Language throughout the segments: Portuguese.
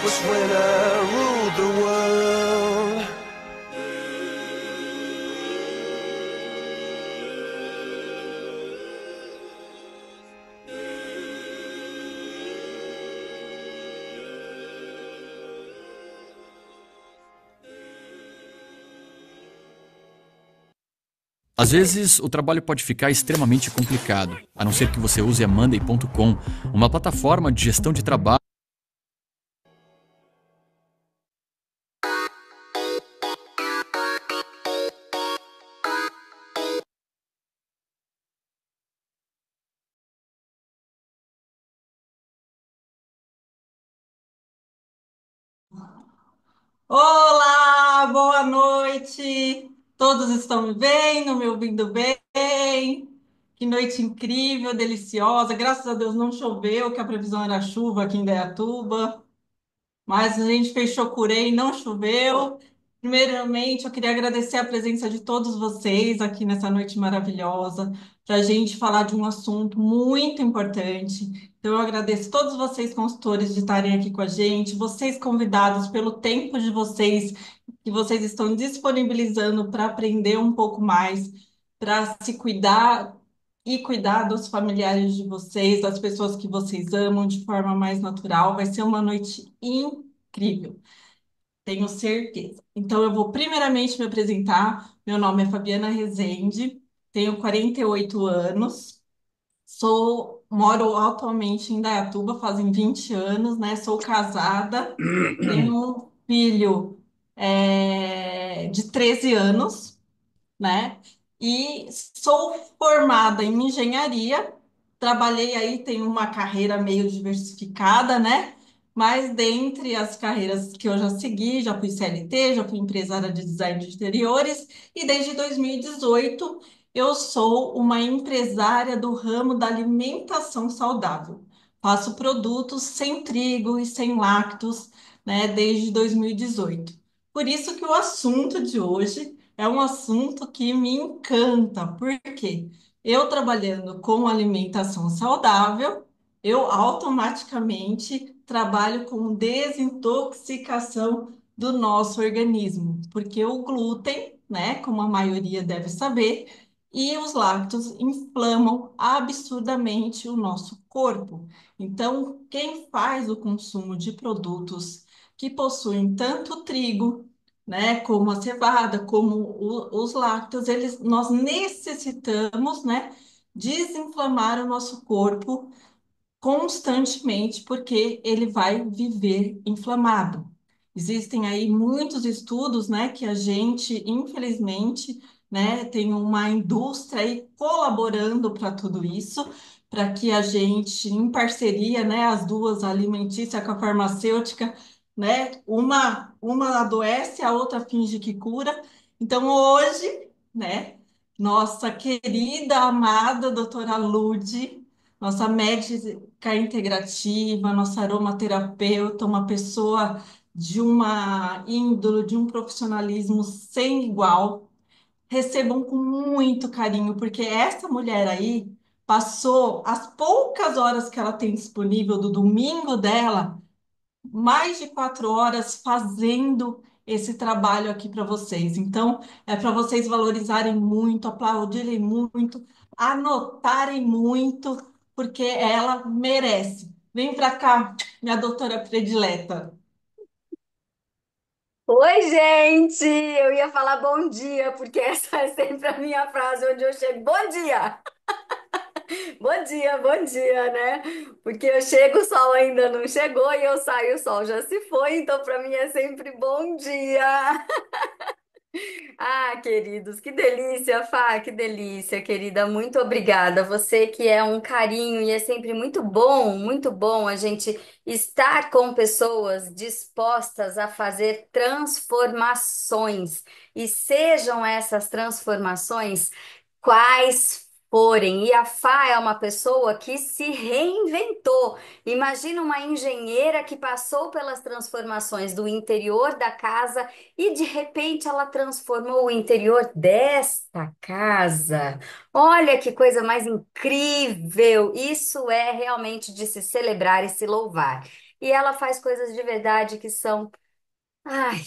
was when I ruled the world. Às vezes, o trabalho pode ficar extremamente complicado, a não ser que você use a Monday.com, uma plataforma de gestão de trabalho. Olá, boa noite. Todos estão me vendo, me ouvindo bem? Que noite incrível, deliciosa. Graças a Deus não choveu, que a previsão era chuva aqui em Indaiatuba. Mas a gente fechou Curei, não choveu. Primeiramente, eu queria agradecer a presença de todos vocês aqui nessa noite maravilhosa, para a gente falar de um assunto muito importante. Então, eu agradeço todos vocês, consultores, de estarem aqui com a gente, vocês convidados, pelo tempo de vocês, que vocês estão disponibilizando para aprender um pouco mais, para se cuidar e cuidar dos familiares de vocês, das pessoas que vocês amam de forma mais natural. Vai ser uma noite incrível, tenho certeza. Então, eu vou primeiramente me apresentar. Meu nome é Fabiana Rezende, tenho 48 anos, moro atualmente em Indaiatuba, fazem 20 anos, né? Sou casada, tenho um filho de 13 anos, né? E sou formada em engenharia. Trabalhei aí, tenho uma carreira meio diversificada, né? Mas dentre as carreiras que eu já segui, já fui CLT, já fui empresária de design de interiores e desde 2018 eu sou uma empresária do ramo da alimentação saudável. Faço produtos sem trigo e sem lácteos, né, desde 2018. Por isso que o assunto de hoje é um assunto que me encanta, porque eu trabalhando com alimentação saudável, eu automaticamente trabalho com desintoxicação do nosso organismo, porque o glúten, né, como a maioria deve saber, e os lácteos inflamam absurdamente o nosso corpo. Então, quem faz o consumo de produtos que possuem tanto trigo, né, como a cevada, como os lácteos, nós necessitamos, né, desinflamar o nosso corpo constantemente, porque ele vai viver inflamado. Existem aí muitos estudos, né, que a gente, infelizmente, né, tem uma indústria aí colaborando para tudo isso, para que a gente, em parceria, né, as duas, a alimentícia com a farmacêutica, né, uma adoece, a outra finge que cura. Então, hoje, né, nossa querida, amada doutora Lude, nossa médica integrativa, nossa aromaterapeuta, uma pessoa de uma índole, de um profissionalismo sem igual. Recebam com muito carinho, porque essa mulher aí passou as poucas horas que ela tem disponível do domingo dela mais de 4 horas fazendo esse trabalho aqui para vocês. Então, é para vocês valorizarem muito, aplaudirem muito, anotarem muito, porque ela merece. Vem para cá, minha doutora predileta. Oi, gente! Eu ia falar bom dia, porque essa é sempre a minha frase onde eu chego. Bom dia! Bom dia, né? Porque eu chego, o sol ainda não chegou e eu saio, o sol já se foi, então para mim é sempre bom dia. Ah, queridos, que delícia, Fá, que delícia, querida. Muito obrigada. Você que é um carinho e é sempre muito bom a gente estar com pessoas dispostas a fazer transformações. E sejam essas transformações quais forem. E a Fá é uma pessoa que se reinventou. Imagina uma engenheira que passou pelas transformações do interior da casa e de repente ela transformou o interior desta casa. Olha que coisa mais incrível! Isso é realmente de se celebrar e se louvar. e ela faz coisas de verdade que são, ai,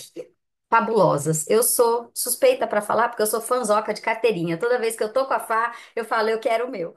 fabulosas. Eu sou suspeita para falar porque eu sou fanzoca de carteirinha. Toda vez que eu tô com a Fá, eu falo, eu quero o meu.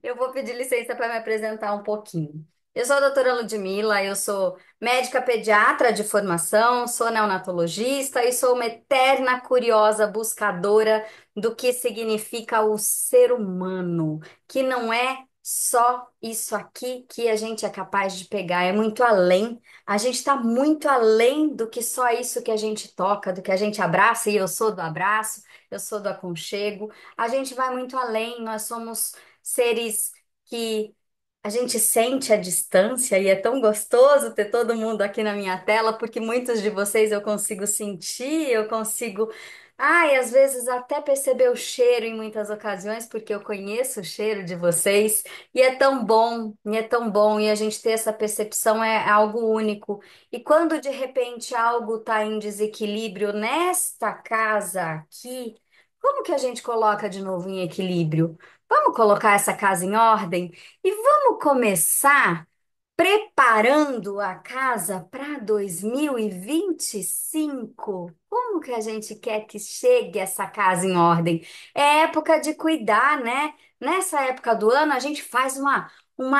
Eu vou pedir licença para me apresentar um pouquinho. Eu sou a doutora Ludmila, eu sou médica pediatra de formação, sou neonatologista e sou uma eterna curiosa buscadora do que significa o ser humano, que não é só isso aqui que a gente é capaz de pegar, é muito além. A gente está muito além do que só isso que a gente toca, do que a gente abraça, e eu sou do abraço, eu sou do aconchego. A gente vai muito além, nós somos seres que a gente sente a distância e é tão gostoso ter todo mundo aqui na minha tela, porque muitos de vocês eu consigo sentir, eu consigo, ai, às vezes até perceber o cheiro em muitas ocasiões, porque eu conheço o cheiro de vocês, e é tão bom, e é tão bom, e a gente ter essa percepção é algo único. E quando de repente algo está em desequilíbrio nesta casa aqui, como que a gente coloca de novo em equilíbrio? Vamos colocar essa casa em ordem e vamos começar preparando a casa para 2025. Como que a gente quer que chegue essa casa em ordem? É época de cuidar, né? Nessa época do ano, a gente faz uma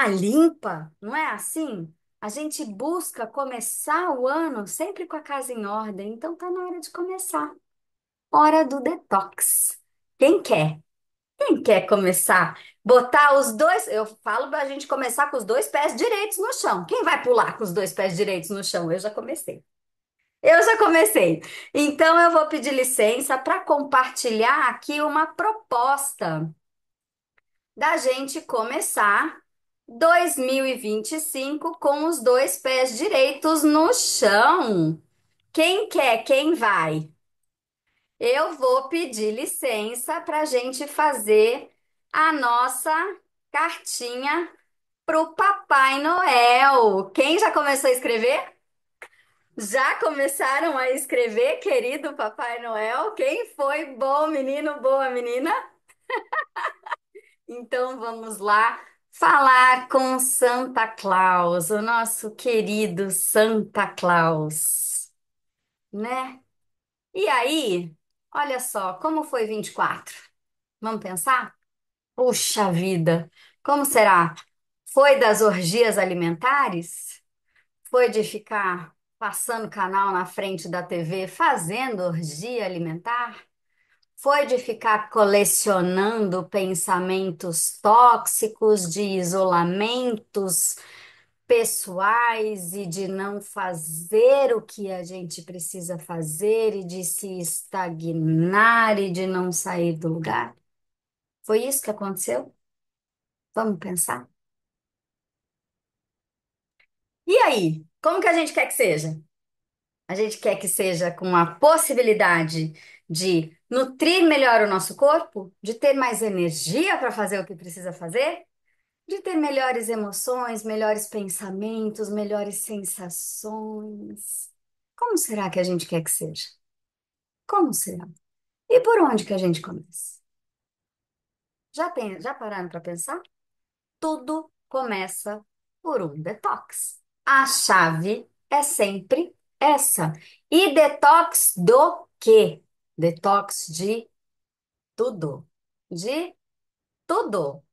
limpa, não é assim? A gente busca começar o ano sempre com a casa em ordem. Então, tá na hora de começar. Hora do detox. Quem quer? Quem quer começar? Botar os dois. Eu falo para a gente começar com os dois pés direitos no chão. Quem vai pular com os dois pés direitos no chão? Eu já comecei. Eu já comecei. Então eu vou pedir licença para compartilhar aqui uma proposta da gente começar 2025 com os dois pés direitos no chão. Quem quer? Quem vai? Eu vou pedir licença para a gente fazer a nossa cartinha para o Papai Noel. Quem já começou a escrever? Já começaram a escrever, querido Papai Noel? Quem foi? Bom menino, boa menina? Então vamos lá falar com Santa Claus, o nosso querido Santa Claus, né? E aí, olha só, como foi 24? Vamos pensar? Puxa vida, como será? Foi das orgias alimentares? Foi de ficar passando canal na frente da TV fazendo orgia alimentar? Foi de ficar colecionando pensamentos tóxicos, de isolamentos pessoais e de não fazer o que a gente precisa fazer e de se estagnar e de não sair do lugar? Foi isso que aconteceu? Vamos pensar? E aí, como que a gente quer que seja? A gente quer que seja com a possibilidade de nutrir melhor o nosso corpo, de ter mais energia para fazer o que precisa fazer, de ter melhores emoções, melhores pensamentos, melhores sensações. Como será que a gente quer que seja? Como será? E por onde que a gente começa? Já pararam para pensar? Tudo começa por um detox. A chave é sempre essa. E detox do quê? Detox de tudo. De tudo.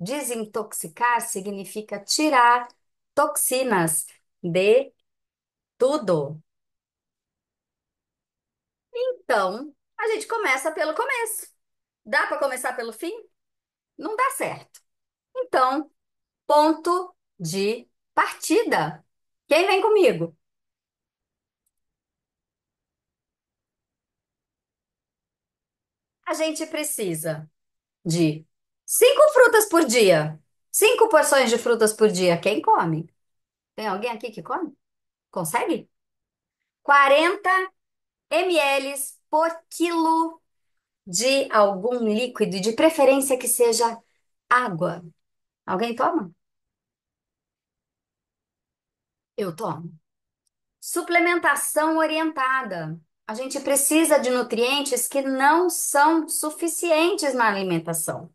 Desintoxicar significa tirar toxinas de tudo. Então, a gente começa pelo começo. Dá para começar pelo fim? Não dá certo. Então, ponto de partida. Quem vem comigo? A gente precisa de 5 frutas por dia. 5 porções de frutas por dia. Quem come? Tem alguém aqui que come? Consegue? 40 ml por quilo de algum líquido, de preferência que seja água. Alguém toma? Eu tomo. Suplementação orientada. A gente precisa de nutrientes que não são suficientes na alimentação.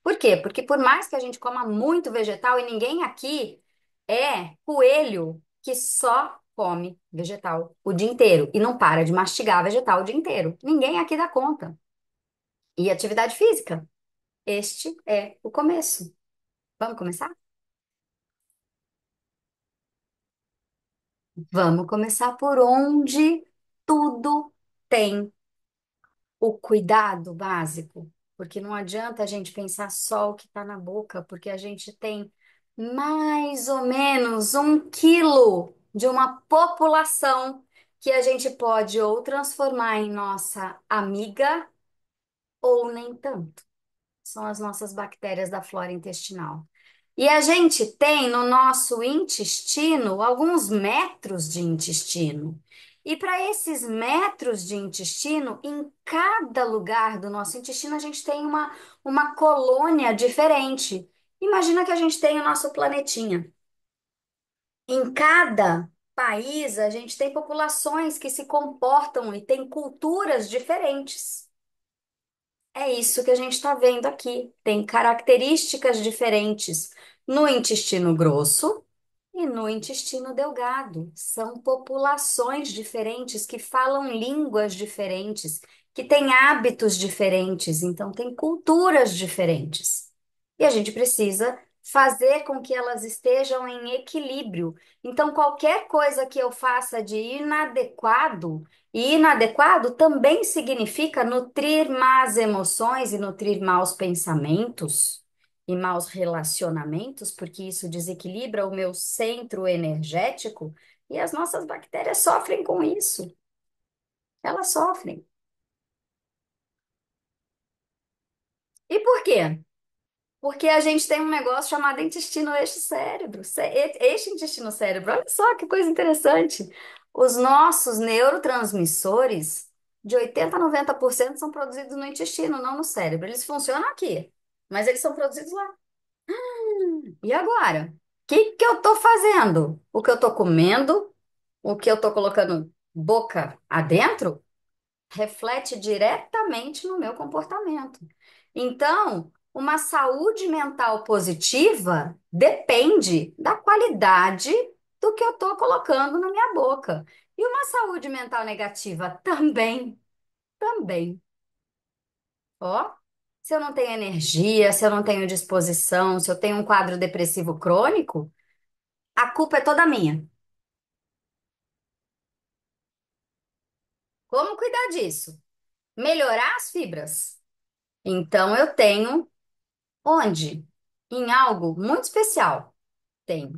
Por quê? Porque por mais que a gente coma muito vegetal e ninguém aqui É coelho que só come vegetal o dia inteiro e não para de mastigar vegetal o dia inteiro. Ninguém aqui dá conta. E atividade física? Este é o começo. Vamos começar? Vamos começar por onde tudo tem o cuidado básico, porque não adianta a gente pensar só o que está na boca, porque a gente tem mais ou menos 1 quilo de uma população que a gente pode ou transformar em nossa amiga ou nem tanto. São as nossas bactérias da flora intestinal. E a gente tem no nosso intestino alguns metros de intestino. E para esses metros de intestino, em cada lugar do nosso intestino, a gente tem uma colônia diferente. Imagina que a gente tem o nosso planetinha. Em cada país, a gente tem populações que se comportam e têm culturas diferentes. É isso que a gente está vendo aqui. Tem características diferentes no intestino grosso e no intestino delgado. São populações diferentes que falam línguas diferentes, que têm hábitos diferentes, então tem culturas diferentes. E a gente precisa fazer com que elas estejam em equilíbrio. Então, qualquer coisa que eu faça de inadequado, e inadequado também significa nutrir más emoções e nutrir maus pensamentos e maus relacionamentos, porque isso desequilibra o meu centro energético e as nossas bactérias sofrem com isso. Elas sofrem. E por quê? Porque a gente tem um negócio chamado intestino eixo-cérebro, eixo-intestino-cérebro. Olha só que coisa interessante. Os nossos neurotransmissores, de 80 a 90% são produzidos no intestino, não no cérebro. Eles funcionam aqui, mas eles são produzidos lá. E agora? O que que eu estou fazendo? O que eu estou comendo? O que eu estou colocando boca adentro? Reflete diretamente no meu comportamento. Então, uma saúde mental positiva depende da qualidade do que eu estou colocando na minha boca. E uma saúde mental negativa também, também. Ó, se eu não tenho energia, se eu não tenho disposição, se eu tenho um quadro depressivo crônico, a culpa é toda minha. Como cuidar disso? Melhorar as fibras. Então, eu tenho onde? Em algo muito especial. Tem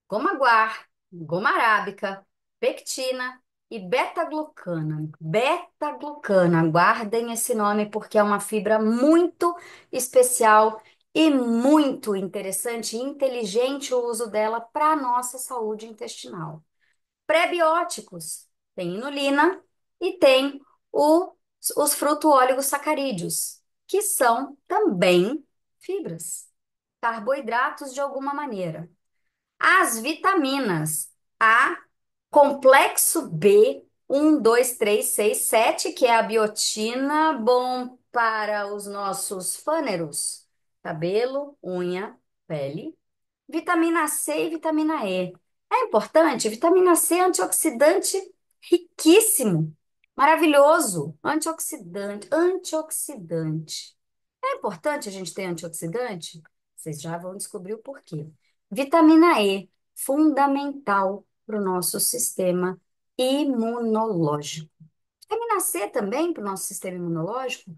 goma guar, goma arábica, pectina e beta-glucana. Beta-glucana, guardem esse nome porque é uma fibra muito especial e muito interessante e inteligente o uso dela para a nossa saúde intestinal. Pré-bióticos, tem inulina e tem o- os fruto-óligo-sacarídeos, que são também fibras, carboidratos de alguma maneira. As vitaminas, a complexo B, 1, 2, 3, 6, 7, que é a biotina, bom para os nossos fâneros, cabelo, unha, pele. Vitamina C e vitamina E. É importante, vitamina C é antioxidante riquíssimo, maravilhoso, antioxidante, antioxidante. É importante a gente ter antioxidante? Vocês já vão descobrir o porquê. Vitamina E, fundamental para o nosso sistema imunológico. Vitamina C também para o nosso sistema imunológico?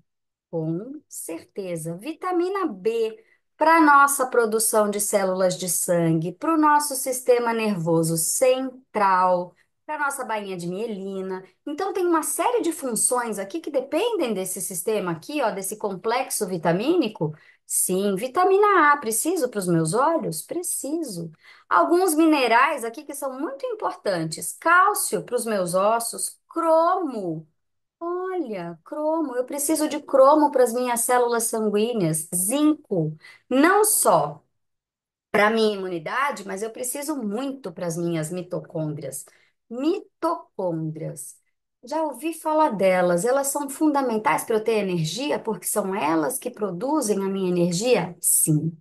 Com certeza. Vitamina B para nossa produção de células de sangue, para o nosso sistema nervoso central, para nossa bainha de mielina. Então tem uma série de funções aqui que dependem desse sistema aqui, ó, desse complexo vitamínico. Sim, vitamina A, preciso para os meus olhos? Preciso. Alguns minerais aqui que são muito importantes. Cálcio para os meus ossos, cromo. Olha, cromo, eu preciso de cromo para as minhas células sanguíneas, zinco, não só para a minha imunidade, mas eu preciso muito para as minhas mitocôndrias. Mitocôndrias. Já ouvi falar delas, elas são fundamentais para eu ter energia, porque são elas que produzem a minha energia? Sim.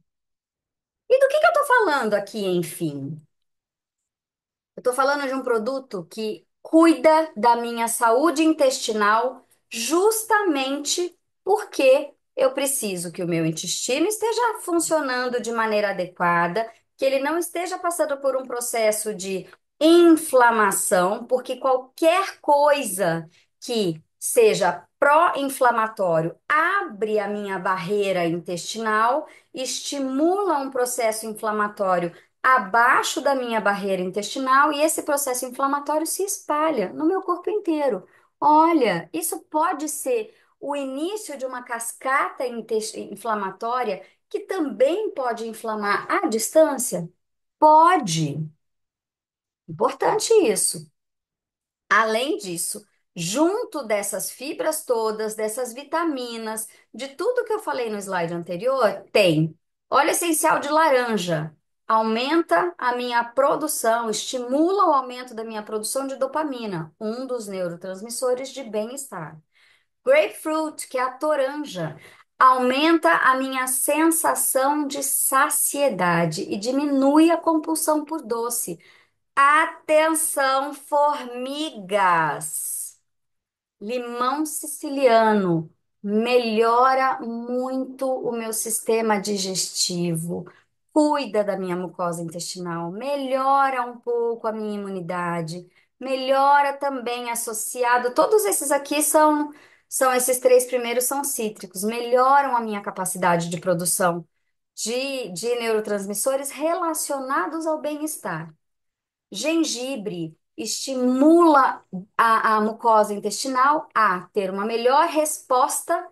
E do que eu estou falando aqui, enfim? Estou falando de um produto que cuida da minha saúde intestinal justamente porque eu preciso que o meu intestino esteja funcionando de maneira adequada, que ele não esteja passando por um processo de inflamação, porque qualquer coisa que seja pró-inflamatório abre a minha barreira intestinal, estimula um processo inflamatório abaixo da minha barreira intestinal e esse processo inflamatório se espalha no meu corpo inteiro. Olha, isso pode ser o início de uma cascata inflamatória que também pode inflamar à distância? Pode. Importante isso. Além disso, junto dessas fibras todas, dessas vitaminas, de tudo que eu falei no slide anterior, tem óleo essencial de laranja. Aumenta a minha produção, estimula o aumento da minha produção de dopamina, um dos neurotransmissores de bem-estar. Grapefruit, que é a toranja, aumenta a minha sensação de saciedade e diminui a compulsão por doce. Atenção, formigas! Limão siciliano melhora muito o meu sistema digestivo, cuida da minha mucosa intestinal, melhora um pouco a minha imunidade, melhora também associado. Todos esses aqui são esses três primeiros são cítricos, melhoram a minha capacidade de produção de neurotransmissores relacionados ao bem-estar. Gengibre estimula a mucosa intestinal a ter uma melhor resposta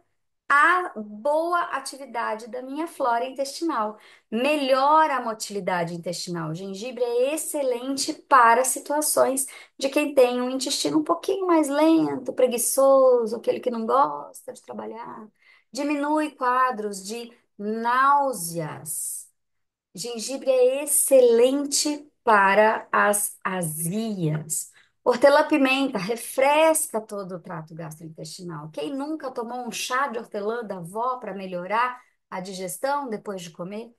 à boa atividade da minha flora intestinal. Melhora a motilidade intestinal. O gengibre é excelente para situações de quem tem um intestino um pouquinho mais lento, preguiçoso, aquele que não gosta de trabalhar. Diminui quadros de náuseas. Gengibre é excelente para as azias. Hortelã-pimenta refresca todo o trato gastrointestinal. Quem nunca tomou um chá de hortelã da avó para melhorar a digestão depois de comer?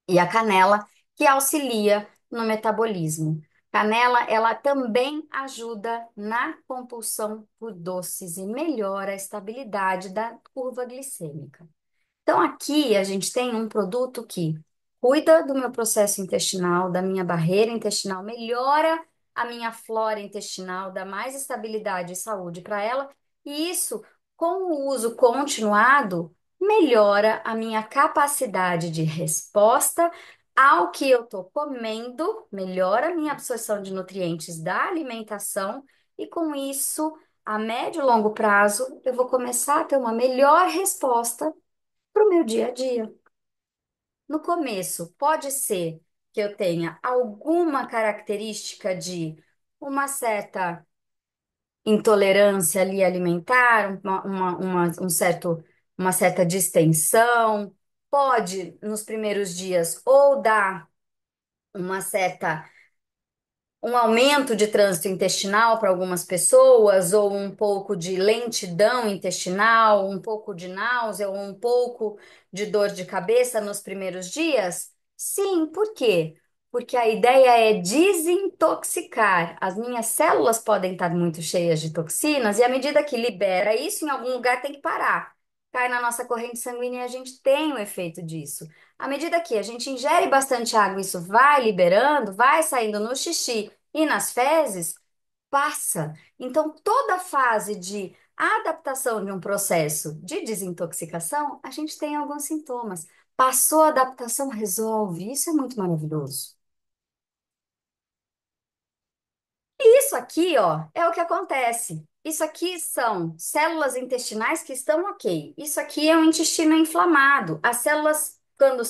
E a canela, que auxilia no metabolismo. Canela, ela também ajuda na compulsão por doces e melhora a estabilidade da curva glicêmica. Então, aqui a gente tem um produto que cuida do meu processo intestinal, da minha barreira intestinal, melhora a minha flora intestinal, dá mais estabilidade e saúde para ela, e isso, com o uso continuado, melhora a minha capacidade de resposta ao que eu estou comendo, melhora a minha absorção de nutrientes da alimentação, e com isso, a médio e longo prazo, eu vou começar a ter uma melhor resposta para o meu dia a dia. No começo, pode ser que eu tenha alguma característica de uma certa intolerância ali alimentar, uma certa distensão. Pode, nos primeiros dias, ou dar uma certa um aumento de trânsito intestinal para algumas pessoas, ou um pouco de lentidão intestinal, um pouco de náusea, ou um pouco de dor de cabeça nos primeiros dias? Sim, por quê? Porque a ideia é desintoxicar. As minhas células podem estar muito cheias de toxinas, e à medida que libera isso, em algum lugar tem que parar. Cai na nossa corrente sanguínea e a gente tem o efeito disso. À medida que a gente ingere bastante água, isso vai liberando, vai saindo no xixi e nas fezes, passa. Então, toda fase de adaptação de um processo de desintoxicação, a gente tem alguns sintomas. Passou a adaptação, resolve. Isso é muito maravilhoso. Isso aqui, ó, é o que acontece. Isso aqui são células intestinais que estão ok. Isso aqui é um intestino inflamado. As células, quando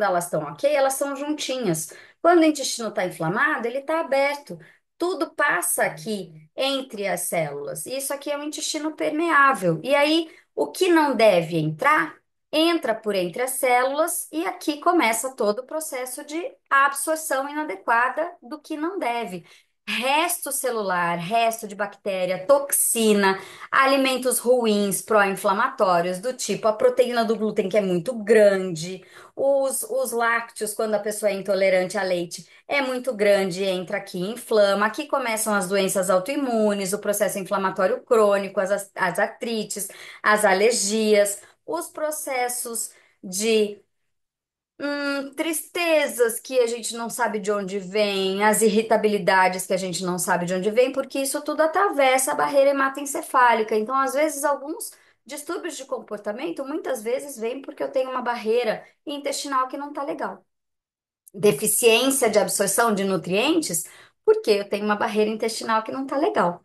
elas estão ok, elas são juntinhas. Quando o intestino está inflamado, ele está aberto. Tudo passa aqui entre as células. Isso aqui é um intestino permeável. E aí, o que não deve entrar, entra por entre as células e aqui começa todo o processo de absorção inadequada do que não deve. resto celular, resto de bactéria, toxina, alimentos ruins, pró-inflamatórios, do tipo a proteína do glúten, que é muito grande, os lácteos, quando a pessoa é intolerante a leite, é muito grande, entra aqui e inflama. Aqui começam as doenças autoimunes, o processo inflamatório crônico, as artrites, as alergias, os processos de tristezas que a gente não sabe de onde vem, as irritabilidades que a gente não sabe de onde vem, porque isso tudo atravessa a barreira hematoencefálica. Então, às vezes, alguns distúrbios de comportamento, muitas vezes, vêm porque eu tenho uma barreira intestinal que não está legal. Deficiência de absorção de nutrientes, porque eu tenho uma barreira intestinal que não está legal.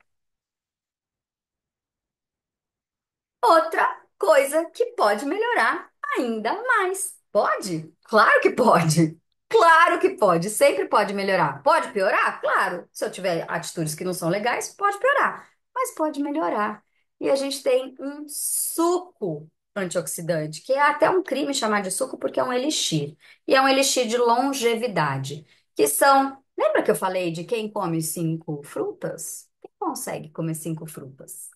Outra coisa que pode melhorar ainda mais. Pode? Claro que pode. Claro que pode. Sempre pode melhorar. Pode piorar? Claro. Se eu tiver atitudes que não são legais, pode piorar. Mas pode melhorar. E a gente tem um suco antioxidante, que é até um crime chamar de suco porque é um elixir. E é um elixir de longevidade, que são. Lembra que eu falei de quem come 5 frutas? Quem consegue comer 5 frutas?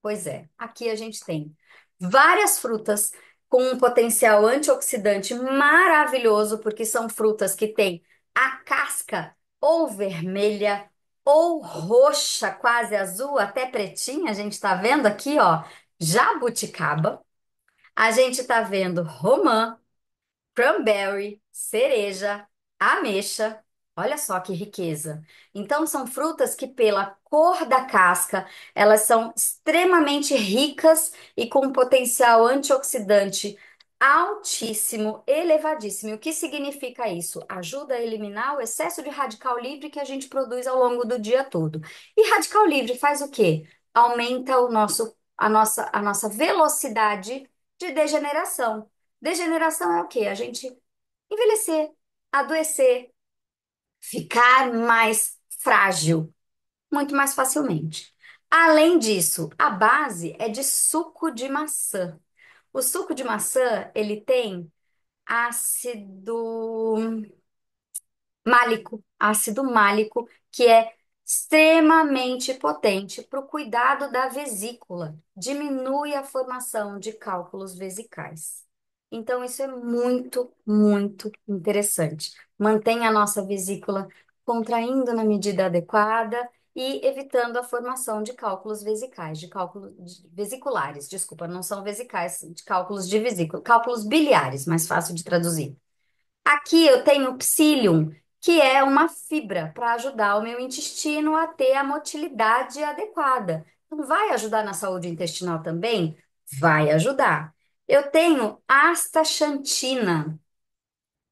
Pois é, aqui a gente tem várias frutas com um potencial antioxidante maravilhoso, porque são frutas que têm a casca ou vermelha ou roxa, quase azul, até pretinha. A gente está vendo aqui, ó, jabuticaba. A gente está vendo romã, cranberry, cereja, ameixa. Olha só que riqueza. Então, são frutas que, pela cor da casca, elas são extremamente ricas e com um potencial antioxidante altíssimo, elevadíssimo. E o que significa isso? Ajuda a eliminar o excesso de radical livre que a gente produz ao longo do dia todo. E radical livre faz o quê? Aumenta a nossa velocidade de degeneração. Degeneração é o quê? A gente envelhecer, adoecer, ficar mais frágil, muito mais facilmente. Além disso, a base é de suco de maçã. O suco de maçã, ele tem ácido ácido málico, que é extremamente potente para o cuidado da vesícula, diminui a formação de cálculos vesicais. Então, isso é muito, muito interessante. Mantém a nossa vesícula contraindo na medida adequada e evitando a formação de cálculos vesicais, vesiculares, desculpa, não são vesicais, de cálculos de vesícula, cálculos biliares, mais fácil de traduzir. Aqui eu tenho psyllium, que é uma fibra para ajudar o meu intestino a ter a motilidade adequada. Então, vai ajudar na saúde intestinal também? Vai ajudar. Eu tenho astaxantina,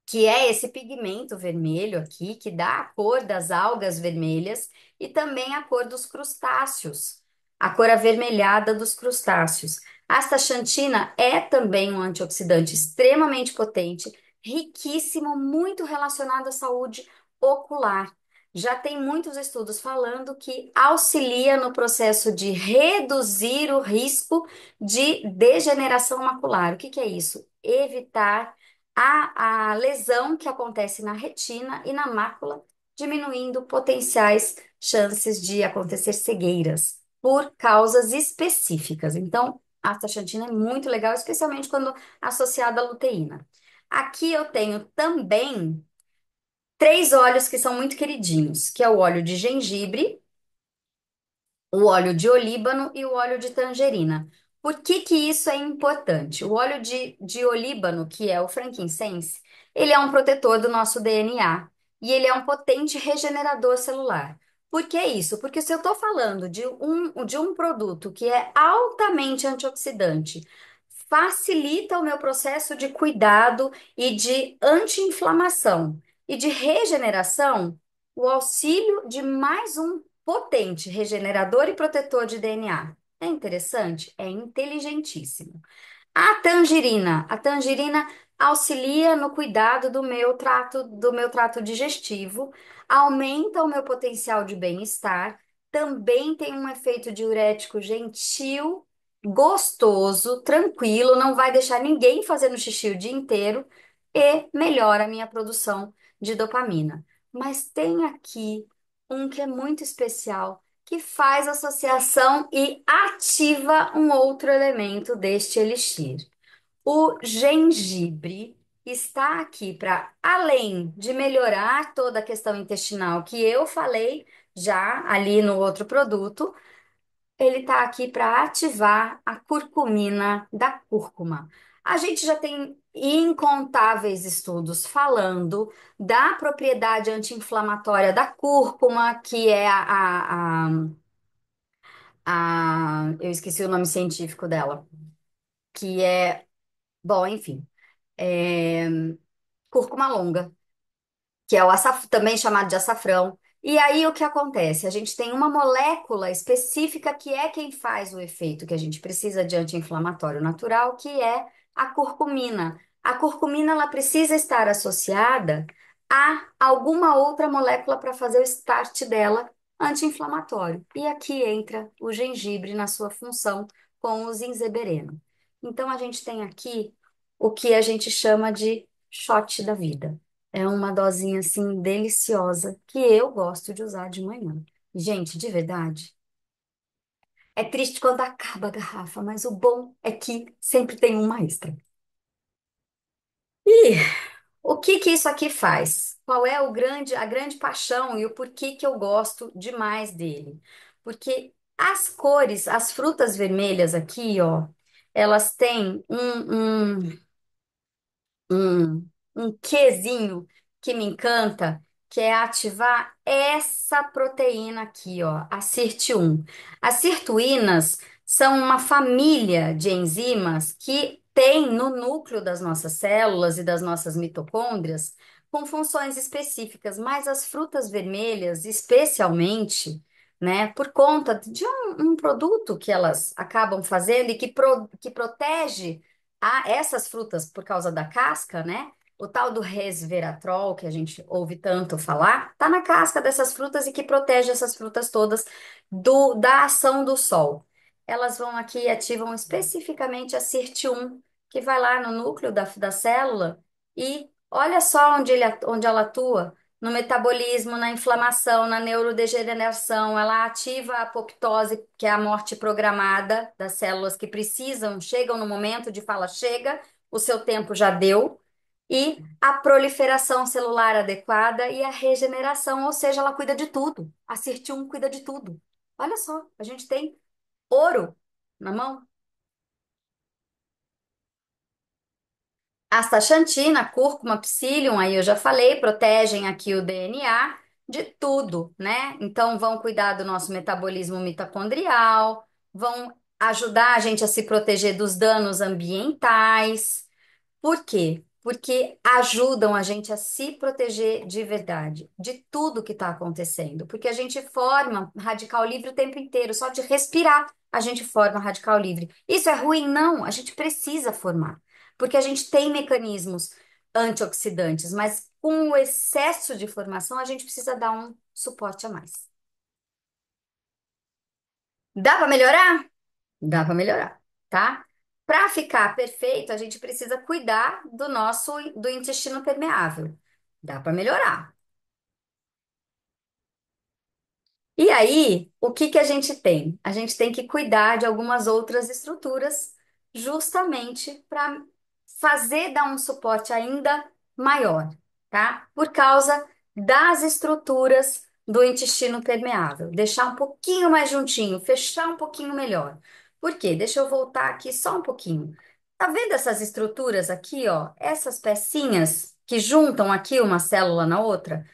que é esse pigmento vermelho aqui, que dá a cor das algas vermelhas e também a cor dos crustáceos, a cor avermelhada dos crustáceos. A astaxantina é também um antioxidante extremamente potente, riquíssimo, muito relacionado à saúde ocular. Já tem muitos estudos falando que auxilia no processo de reduzir o risco de degeneração macular. O que que é isso? Evitar a lesão que acontece na retina e na mácula, diminuindo potenciais chances de acontecer cegueiras por causas específicas. Então, a astaxantina é muito legal, especialmente quando associada à luteína. Aqui eu tenho também 3 óleos que são muito queridinhos, que é o óleo de gengibre, o óleo de olíbano e o óleo de tangerina. Por que que isso é importante? O óleo de olíbano, que é o frankincense, ele é um protetor do nosso DNA e ele é um potente regenerador celular. Por que isso? Porque se eu estou falando de um produto que é altamente antioxidante, facilita o meu processo de cuidado e de anti-inflamação e de regeneração, o auxílio de mais um potente regenerador e protetor de DNA. É interessante? É inteligentíssimo. A tangerina auxilia no cuidado do meu trato digestivo, aumenta o meu potencial de bem-estar, também tem um efeito diurético gentil, gostoso, tranquilo, não vai deixar ninguém fazendo xixi o dia inteiro e melhora a minha produção de dopamina. Mas tem aqui um que é muito especial, que faz associação e ativa um outro elemento deste elixir. O gengibre está aqui para, além de melhorar toda a questão intestinal que eu falei já ali no outro produto, ele está aqui para ativar a curcumina da cúrcuma. A gente já tem incontáveis estudos falando da propriedade anti-inflamatória da cúrcuma, que é eu esqueci o nome científico dela, que é, bom, enfim, é, cúrcuma longa, que é o também chamado de açafrão. E aí o que acontece? A gente tem uma molécula específica que é quem faz o efeito que a gente precisa de anti-inflamatório natural, que é a curcumina. A curcumina ela precisa estar associada a alguma outra molécula para fazer o start dela anti-inflamatório. E aqui entra o gengibre na sua função com o zinzebereno. Então a gente tem aqui o que a gente chama de shot da vida. É uma dosinha assim deliciosa que eu gosto de usar de manhã. Gente, de verdade, é triste quando acaba a garrafa, mas o bom é que sempre tem uma extra. E o que que isso aqui faz? Qual é a grande paixão e o porquê que eu gosto demais dele? Porque as cores, as frutas vermelhas aqui, ó, elas têm um quezinho que me encanta, que é ativar essa proteína aqui, ó, a SIRT1. As sirtuínas são uma família de enzimas que tem no núcleo das nossas células e das nossas mitocôndrias com funções específicas, mas as frutas vermelhas, especialmente, né, por conta de um produto que elas acabam fazendo e que protege essas frutas por causa da casca, né? O tal do resveratrol, que a gente ouve tanto falar, tá na casca dessas frutas e que protege essas frutas todas da ação do sol. Elas vão aqui e ativam especificamente a SIRT1, que vai lá no núcleo da célula e olha só onde ela atua. No metabolismo, na inflamação, na neurodegeneração, ela ativa a apoptose, que é a morte programada das células que precisam, chegam no momento de fala, chega, o seu tempo já deu, e a proliferação celular adequada e a regeneração, ou seja, ela cuida de tudo. A Sirte-1 cuida de tudo. Olha só, a gente tem ouro na mão. Astaxantina, cúrcuma, psyllium, aí eu já falei, protegem aqui o DNA de tudo, né? Então vão cuidar do nosso metabolismo mitocondrial, vão ajudar a gente a se proteger dos danos ambientais. Por quê? Porque ajudam a gente a se proteger de verdade, de tudo que está acontecendo. Porque a gente forma radical livre o tempo inteiro, só de respirar a gente forma radical livre. Isso é ruim? Não, a gente precisa formar. Porque a gente tem mecanismos antioxidantes, mas com o excesso de formação a gente precisa dar um suporte a mais. Dá para melhorar? Dá para melhorar, tá? Para ficar perfeito, a gente precisa cuidar do intestino permeável. Dá para melhorar. E aí, o que que a gente tem? A gente tem que cuidar de algumas outras estruturas, justamente para fazer dar um suporte ainda maior, tá? Por causa das estruturas do intestino permeável. Deixar um pouquinho mais juntinho, fechar um pouquinho melhor. Por quê? Deixa eu voltar aqui só um pouquinho. Tá vendo essas estruturas aqui, ó? Essas pecinhas que juntam aqui uma célula na outra?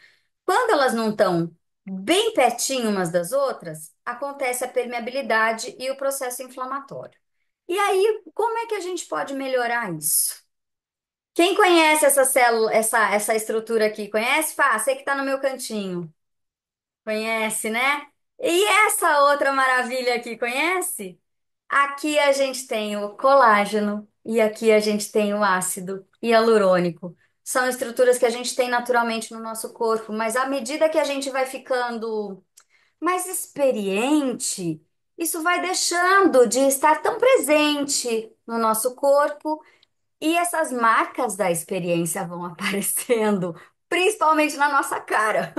Quando elas não estão bem pertinho umas das outras, acontece a permeabilidade e o processo inflamatório. E aí, como é que a gente pode melhorar isso? Quem conhece essa célula, essa estrutura aqui? Conhece? Fá, você que está no meu cantinho. Conhece, né? E essa outra maravilha aqui, conhece? Aqui a gente tem o colágeno e aqui a gente tem o ácido hialurônico. São estruturas que a gente tem naturalmente no nosso corpo, mas à medida que a gente vai ficando mais experiente, isso vai deixando de estar tão presente no nosso corpo e essas marcas da experiência vão aparecendo, principalmente na nossa cara.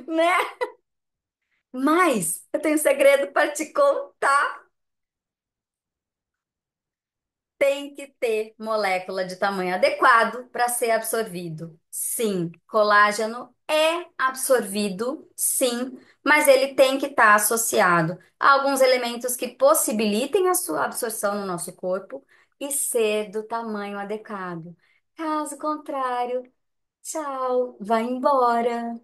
né? Mas eu tenho um segredo para te contar. Tem que ter molécula de tamanho adequado para ser absorvido. Sim, colágeno é absorvido, sim, mas ele tem que estar associado a alguns elementos que possibilitem a sua absorção no nosso corpo e ser do tamanho adequado. Caso contrário, tchau, vai embora.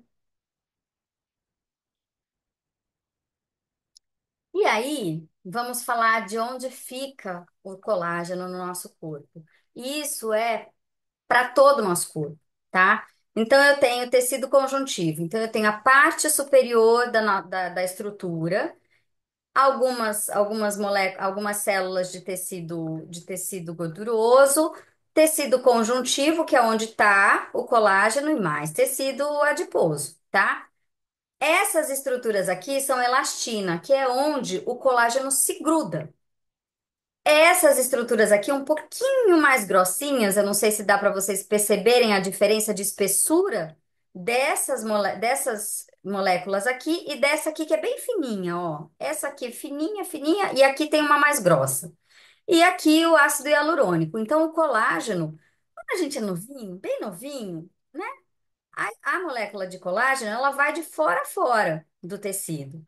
E aí, vamos falar de onde fica o colágeno no nosso corpo. Isso é para todo o nosso corpo, tá? Então, eu tenho tecido conjuntivo. Então, eu tenho a parte superior da estrutura, algumas células de tecido gorduroso, tecido conjuntivo, que é onde está o colágeno, e mais tecido adiposo, tá? Essas estruturas aqui são elastina, que é onde o colágeno se gruda. Essas estruturas aqui, um pouquinho mais grossinhas, eu não sei se dá para vocês perceberem a diferença de espessura dessas moléculas aqui e dessa aqui que é bem fininha, ó. Essa aqui é fininha, fininha, e aqui tem uma mais grossa. E aqui o ácido hialurônico. Então, o colágeno, quando a gente é novinho, bem novinho, né? A molécula de colágeno, ela vai de fora a fora do tecido.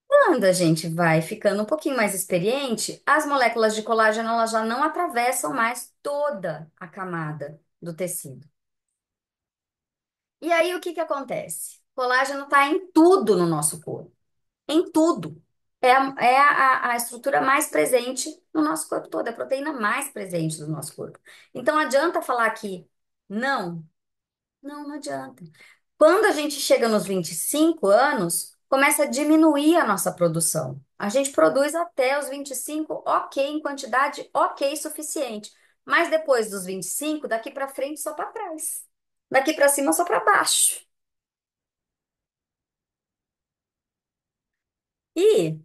Quando a gente vai ficando um pouquinho mais experiente, as moléculas de colágeno elas já não atravessam mais toda a camada do tecido. E aí o que que acontece? Colágeno está em tudo no nosso corpo, em tudo. É a estrutura mais presente no nosso corpo todo, é a proteína mais presente do nosso corpo. Então adianta falar que não, não adianta. Quando a gente chega nos 25 anos, começa a diminuir a nossa produção. A gente produz até os 25, ok, em quantidade ok suficiente. Mas depois dos 25, daqui para frente, só para trás. Daqui para cima, só para baixo. E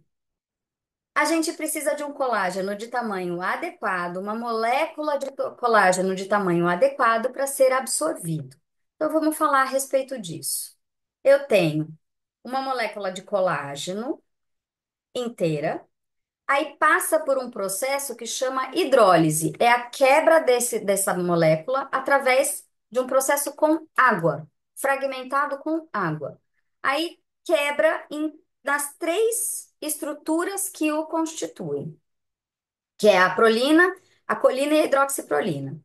a gente precisa de um colágeno de tamanho adequado, uma molécula de colágeno de tamanho adequado para ser absorvido. Então, vamos falar a respeito disso. Eu tenho uma molécula de colágeno inteira, aí passa por um processo que chama hidrólise. É a quebra dessa molécula através de um processo com água, fragmentado com água. Aí quebra nas três estruturas que o constituem, que é a prolina, a colina e a hidroxiprolina.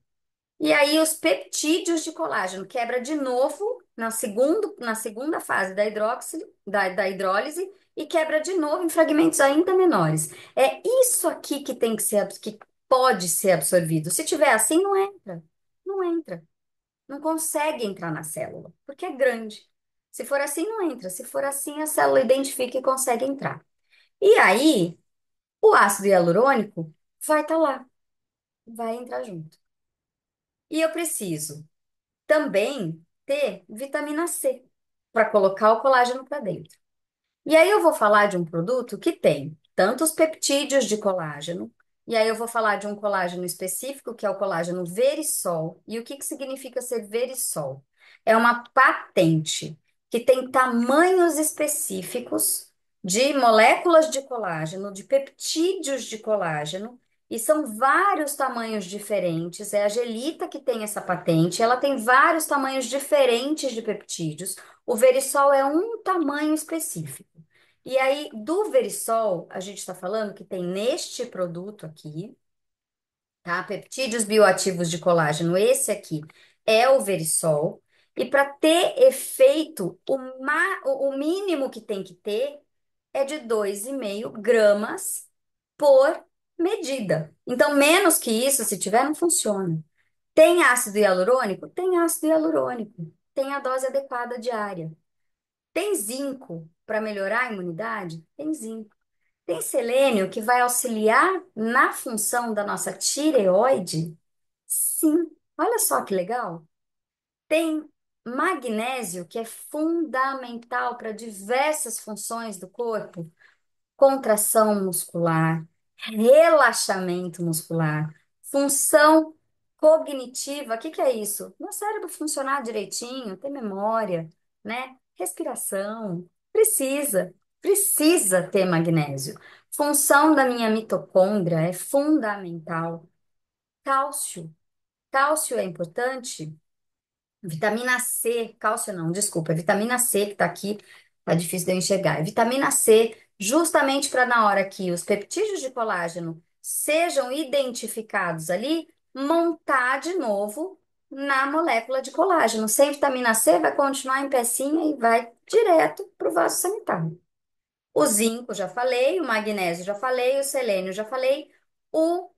E aí os peptídeos de colágeno quebra de novo na segunda fase da hidrólise e quebra de novo em fragmentos ainda menores. É isso aqui que tem que ser, que pode ser absorvido. Se tiver assim, não entra. Não entra. Não consegue entrar na célula, porque é grande. Se for assim, não entra. Se for assim, a célula identifica e consegue entrar. E aí, o ácido hialurônico vai estar lá, vai entrar junto. E eu preciso também ter vitamina C para colocar o colágeno para dentro. E aí eu vou falar de um produto que tem tanto os peptídeos de colágeno, e aí eu vou falar de um colágeno específico, que é o colágeno Verisol. E o que que significa ser Verisol? É uma patente que tem tamanhos específicos de moléculas de colágeno, de peptídeos de colágeno, e são vários tamanhos diferentes. É a Gelita que tem essa patente, ela tem vários tamanhos diferentes de peptídeos. O Verisol é um tamanho específico. E aí, do Verisol, a gente está falando que tem neste produto aqui, tá? Peptídeos bioativos de colágeno, esse aqui é o Verisol. E para ter efeito, o mínimo que tem que ter é de 2,5 gramas por medida. Então, menos que isso, se tiver, não funciona. Tem ácido hialurônico? Tem ácido hialurônico. Tem a dose adequada diária. Tem zinco para melhorar a imunidade? Tem zinco. Tem selênio que vai auxiliar na função da nossa tireoide? Sim. Olha só que legal. Tem magnésio, que é fundamental para diversas funções do corpo: contração muscular, relaxamento muscular, função cognitiva. O que que é isso? Meu cérebro funcionar direitinho, ter memória, né? respiração. Precisa ter magnésio. Função da minha mitocôndria é fundamental. Cálcio. Cálcio é importante. Vitamina C, cálcio não, desculpa, é vitamina C que tá aqui, tá difícil de eu enxergar. É vitamina C, justamente para na hora que os peptídeos de colágeno sejam identificados ali, montar de novo na molécula de colágeno. Sem vitamina C, vai continuar em pecinha e vai direto para o vaso sanitário. O zinco, já falei, o magnésio, já falei, o selênio, já falei. O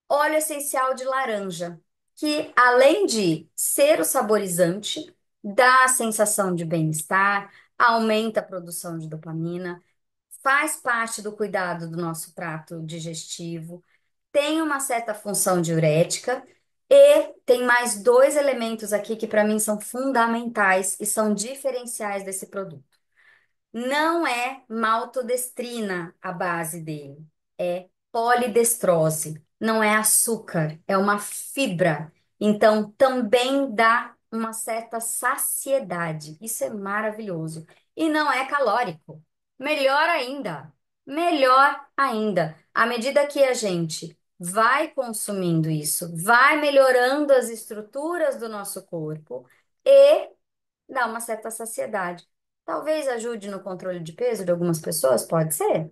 óleo essencial de laranja, que além de ser o saborizante, dá a sensação de bem-estar, aumenta a produção de dopamina, faz parte do cuidado do nosso trato digestivo, tem uma certa função diurética e tem mais dois elementos aqui que para mim são fundamentais e são diferenciais desse produto. Não é maltodestrina a base dele, é polidestrose. Não é açúcar, é uma fibra. Então também dá uma certa saciedade. Isso é maravilhoso. E não é calórico. Melhor ainda. Melhor ainda. À medida que a gente vai consumindo isso, vai melhorando as estruturas do nosso corpo e dá uma certa saciedade. Talvez ajude no controle de peso de algumas pessoas, pode ser.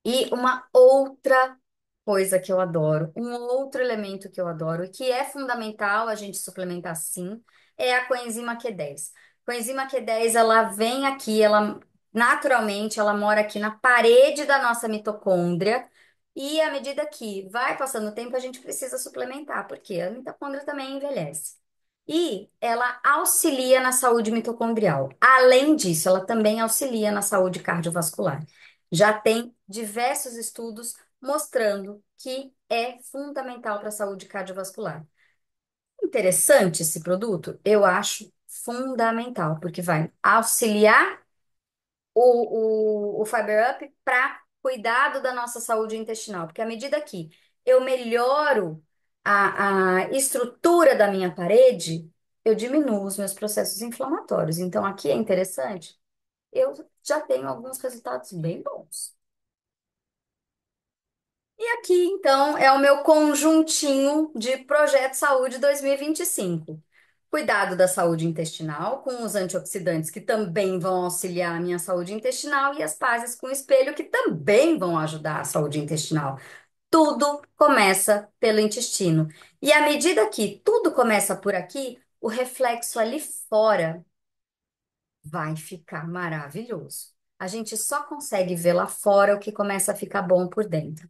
E uma outra coisa que eu adoro, um outro elemento que eu adoro e que é fundamental a gente suplementar sim, é a coenzima Q10. Coenzima Q10, ela vem aqui, ela naturalmente, ela mora aqui na parede da nossa mitocôndria. E à medida que vai passando o tempo, a gente precisa suplementar, porque a mitocôndria também envelhece. E ela auxilia na saúde mitocondrial. Além disso, ela também auxilia na saúde cardiovascular. Já tem diversos estudos mostrando que é fundamental para a saúde cardiovascular. Interessante esse produto? Eu acho fundamental, porque vai auxiliar o Fiber Up para cuidado da nossa saúde intestinal. Porque à medida que eu melhoro a estrutura da minha parede, eu diminuo os meus processos inflamatórios. Então, aqui é interessante, eu já tenho alguns resultados bem bons. E aqui, então, é o meu conjuntinho de Projeto Saúde 2025. Cuidado da saúde intestinal, com os antioxidantes que também vão auxiliar a minha saúde intestinal, e as pazes com o espelho, que também vão ajudar a saúde intestinal. Tudo começa pelo intestino. E à medida que tudo começa por aqui, o reflexo ali fora vai ficar maravilhoso. A gente só consegue ver lá fora o que começa a ficar bom por dentro.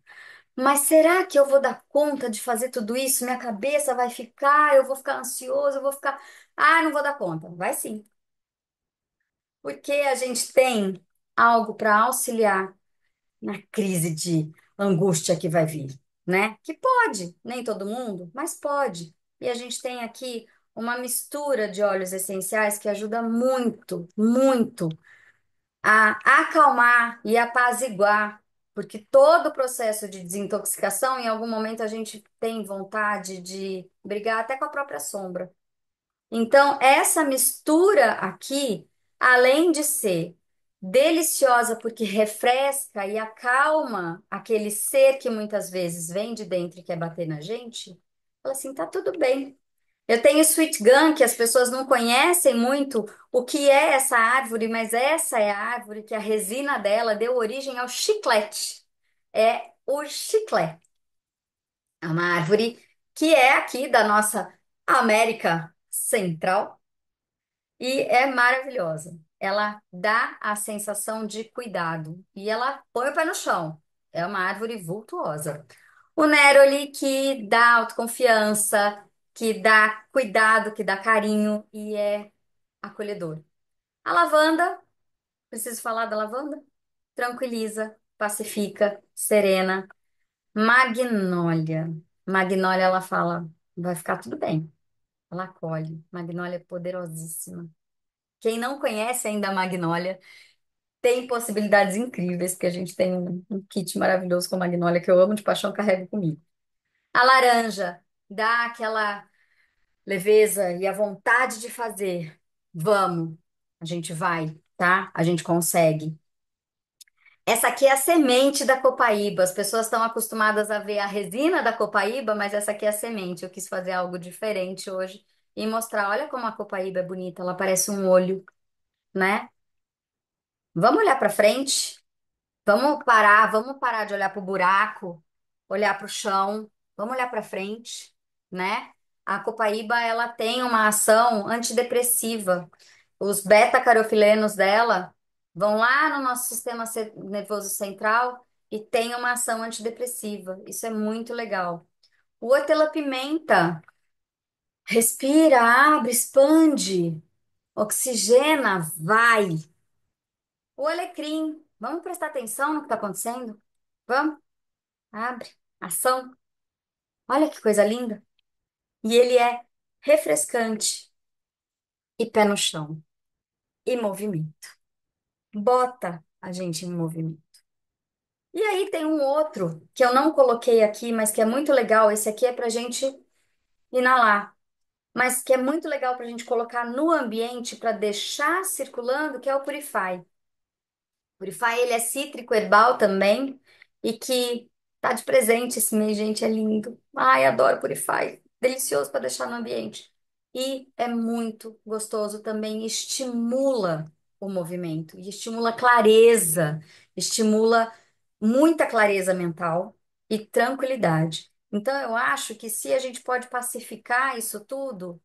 Mas será que eu vou dar conta de fazer tudo isso? Minha cabeça vai ficar, eu vou ficar ansioso, eu vou ficar. Ah, não vou dar conta. Vai sim. Porque a gente tem algo para auxiliar na crise de angústia que vai vir, né? Que pode, nem todo mundo, mas pode. E a gente tem aqui uma mistura de óleos essenciais que ajuda muito, muito a acalmar e apaziguar, porque todo o processo de desintoxicação, em algum momento a gente tem vontade de brigar até com a própria sombra. Então, essa mistura aqui, além de ser deliciosa porque refresca e acalma aquele ser que muitas vezes vem de dentro e quer bater na gente, fala assim, tá tudo bem. Eu tenho sweet gum, que as pessoas não conhecem muito o que é essa árvore, mas essa é a árvore que a resina dela deu origem ao chiclete. É o chiclete. É uma árvore que é aqui da nossa América Central e é maravilhosa. Ela dá a sensação de cuidado e ela põe o pé no chão. É uma árvore vultuosa. O Neroli que dá autoconfiança, que dá cuidado, que dá carinho e é acolhedor. A lavanda, preciso falar da lavanda? Tranquiliza, pacifica, serena. Magnólia. Magnólia, ela fala, vai ficar tudo bem. Ela acolhe. Magnólia é poderosíssima. Quem não conhece ainda a Magnólia tem possibilidades incríveis, porque a gente tem um kit maravilhoso com Magnólia que eu amo de paixão, carrego comigo. A laranja dá aquela leveza e a vontade de fazer. Vamos. A gente vai, tá? A gente consegue. Essa aqui é a semente da copaíba. As pessoas estão acostumadas a ver a resina da copaíba, mas essa aqui é a semente. Eu quis fazer algo diferente hoje e mostrar, olha como a copaíba é bonita, ela parece um olho, né? Vamos olhar para frente? Vamos parar de olhar para o buraco, olhar para o chão, vamos olhar para frente, né? A copaíba, ela tem uma ação antidepressiva. Os beta-carofilenos dela vão lá no nosso sistema nervoso central e tem uma ação antidepressiva. Isso é muito legal. O hortelã-pimenta respira, abre, expande, oxigena, vai. O alecrim, vamos prestar atenção no que está acontecendo? Vamos? Abre, ação. Olha que coisa linda. E ele é refrescante e pé no chão e movimento. Bota a gente em movimento. E aí tem um outro que eu não coloquei aqui, mas que é muito legal. Esse aqui é pra gente inalar, mas que é muito legal pra gente colocar no ambiente para deixar circulando, que é o Purify. Purify, ele é cítrico herbal também e que tá de presente esse mês, gente, é lindo. Ai, adoro Purify. Delicioso para deixar no ambiente. E é muito gostoso também, estimula o movimento e estimula clareza, estimula muita clareza mental e tranquilidade. Então, eu acho que se a gente pode pacificar isso tudo,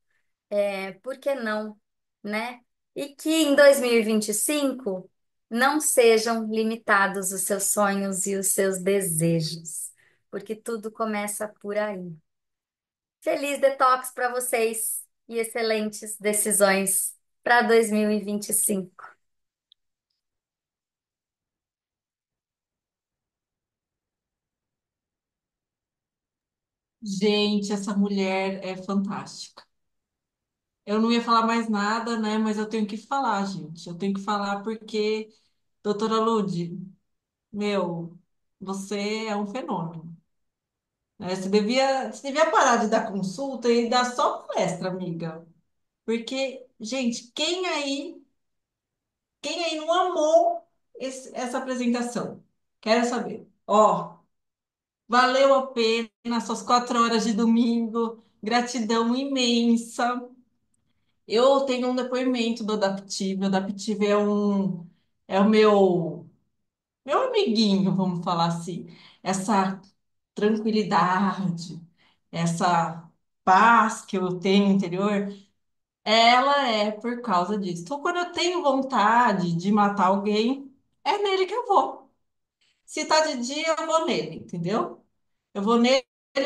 por que não, né? E que em 2025 não sejam limitados os seus sonhos e os seus desejos, porque tudo começa por aí. Feliz detox para vocês e excelentes decisões para 2025. Gente, essa mulher é fantástica. Eu não ia falar mais nada, né? Mas eu tenho que falar, gente. Eu tenho que falar porque, doutora Lude, meu, você é um fenômeno, né? Você devia parar de dar consulta e dar só palestra, amiga. Porque, gente, quem aí não amou essa apresentação? Quero saber. Ó, valeu a pena suas 4 horas de domingo. Gratidão imensa. Eu tenho um depoimento do Adaptive. O Adaptive é o meu amiguinho, vamos falar assim. Essa tranquilidade, essa paz que eu tenho no interior, ela é por causa disso. Então, quando eu tenho vontade de matar alguém, é nele que eu vou. Se tá de dia, eu vou nele, entendeu? Eu vou nele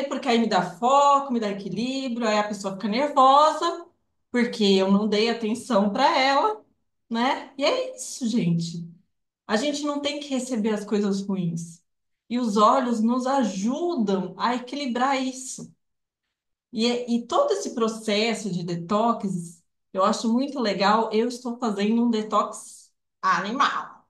porque aí me dá foco, me dá equilíbrio, aí a pessoa fica nervosa, porque eu não dei atenção para ela, né? E é isso, gente. A gente não tem que receber as coisas ruins. E os olhos nos ajudam a equilibrar isso. E todo esse processo de detox, eu acho muito legal. Eu estou fazendo um detox animal.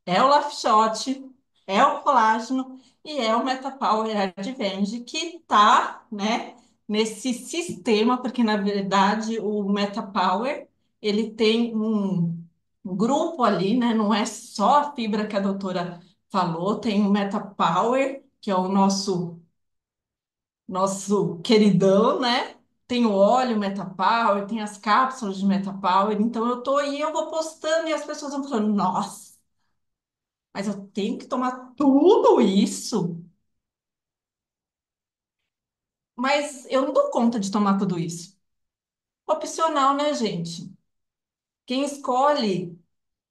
É o Laugh Shot, é o colágeno e é o MetaPower Advantage que tá, né, nesse sistema, porque na verdade o MetaPower, ele tem um grupo ali, né, não é só a fibra que a doutora falou, tem o MetaPower, que é o nosso queridão, né? Tem o óleo MetaPower, tem as cápsulas de MetaPower, então eu tô aí, eu vou postando e as pessoas vão falando, nossa, mas eu tenho que tomar tudo isso? Mas eu não dou conta de tomar tudo isso. Opcional, né, gente? Quem escolhe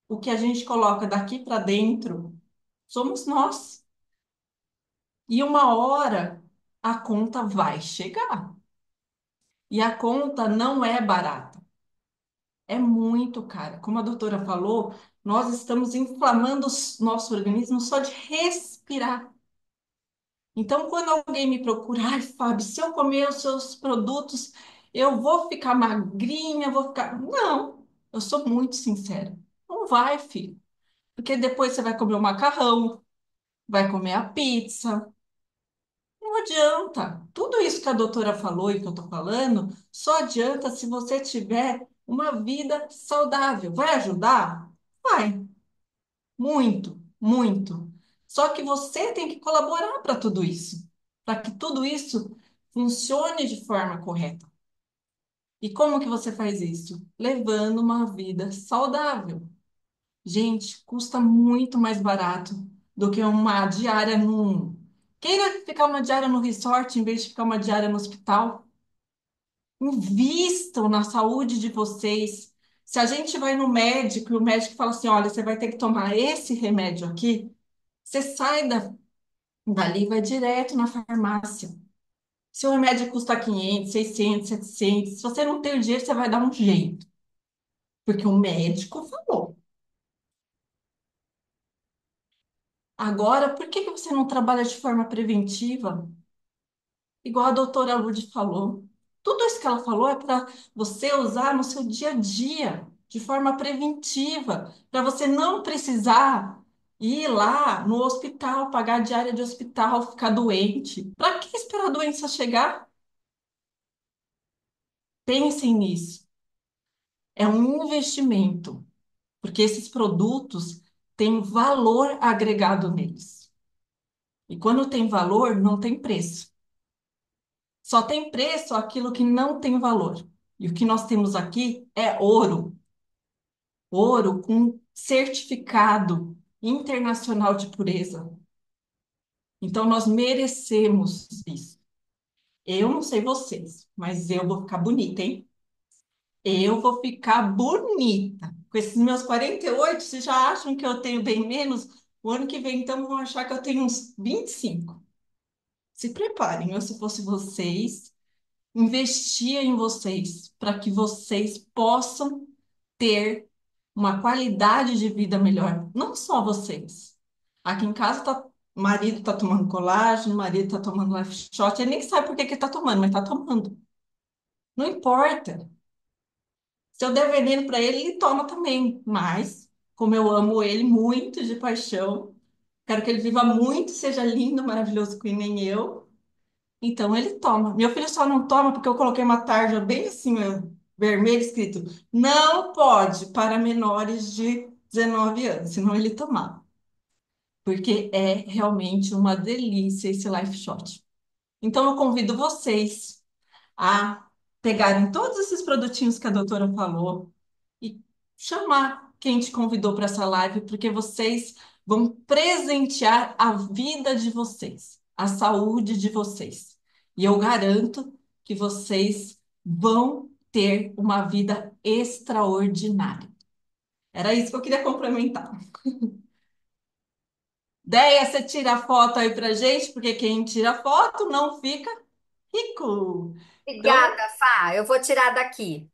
o que a gente coloca daqui para dentro somos nós. E uma hora a conta vai chegar. E a conta não é barata. É muito cara. Como a doutora falou, nós estamos inflamando o nosso organismo só de respirar. Então, quando alguém me procura, ai, Fábio, se eu comer os seus produtos, eu vou ficar magrinha, vou ficar. Não, eu sou muito sincera. Não vai, filho. Porque depois você vai comer o macarrão, vai comer a pizza. Não adianta. Tudo isso que a doutora falou e que eu tô falando, só adianta se você tiver uma vida saudável. Vai ajudar? Vai, muito, muito. Só que você tem que colaborar para tudo isso, para que tudo isso funcione de forma correta. E como que você faz isso? Levando uma vida saudável. Gente, custa muito mais barato do que uma diária num. Queira ficar uma diária no resort em vez de ficar uma diária no hospital. Invistam na saúde de vocês. Se a gente vai no médico e o médico fala assim: olha, você vai ter que tomar esse remédio aqui, você sai dali e vai direto na farmácia. Se o remédio custa 500, 600, 700, se você não tem o dinheiro, você vai dar um jeito, porque o médico falou. Agora, por que que você não trabalha de forma preventiva? Igual a doutora Lud falou. Tudo isso que ela falou é para você usar no seu dia a dia, de forma preventiva, para você não precisar ir lá no hospital, pagar a diária de hospital, ficar doente. Para que esperar a doença chegar? Pensem nisso. É um investimento, porque esses produtos têm valor agregado neles. E quando tem valor, não tem preço. Só tem preço aquilo que não tem valor. E o que nós temos aqui é ouro. Ouro com certificado internacional de pureza. Então nós merecemos isso. Eu não sei vocês, mas eu vou ficar bonita, hein? Eu vou ficar bonita. Com esses meus 48, vocês já acham que eu tenho bem menos? O ano que vem, então, vão achar que eu tenho uns 25. Se preparem, eu, se fosse vocês, investia em vocês para que vocês possam ter uma qualidade de vida melhor. Não só vocês. Aqui em casa tá, marido tá tomando colágeno, marido tá tomando Life Shot, ele nem sabe por que que ele tá tomando, mas tá tomando. Não importa. Se eu der veneno para ele, ele toma também. Mas, como eu amo ele muito de paixão, quero que ele viva muito, seja lindo, maravilhoso, que nem eu. Então ele toma. Meu filho só não toma porque eu coloquei uma tarja bem assim, ó, vermelha, escrito: não pode para menores de 19 anos, senão ele tomava. Porque é realmente uma delícia esse Life Shot. Então eu convido vocês a pegarem todos esses produtinhos que a doutora falou e chamar quem te convidou para essa live, porque vocês vão presentear a vida de vocês, a saúde de vocês. E eu garanto que vocês vão ter uma vida extraordinária. Era isso que eu queria complementar. Deia, você tira a foto aí pra gente, porque quem tira foto não fica rico. Então, Obrigada, Fá. Eu vou tirar daqui.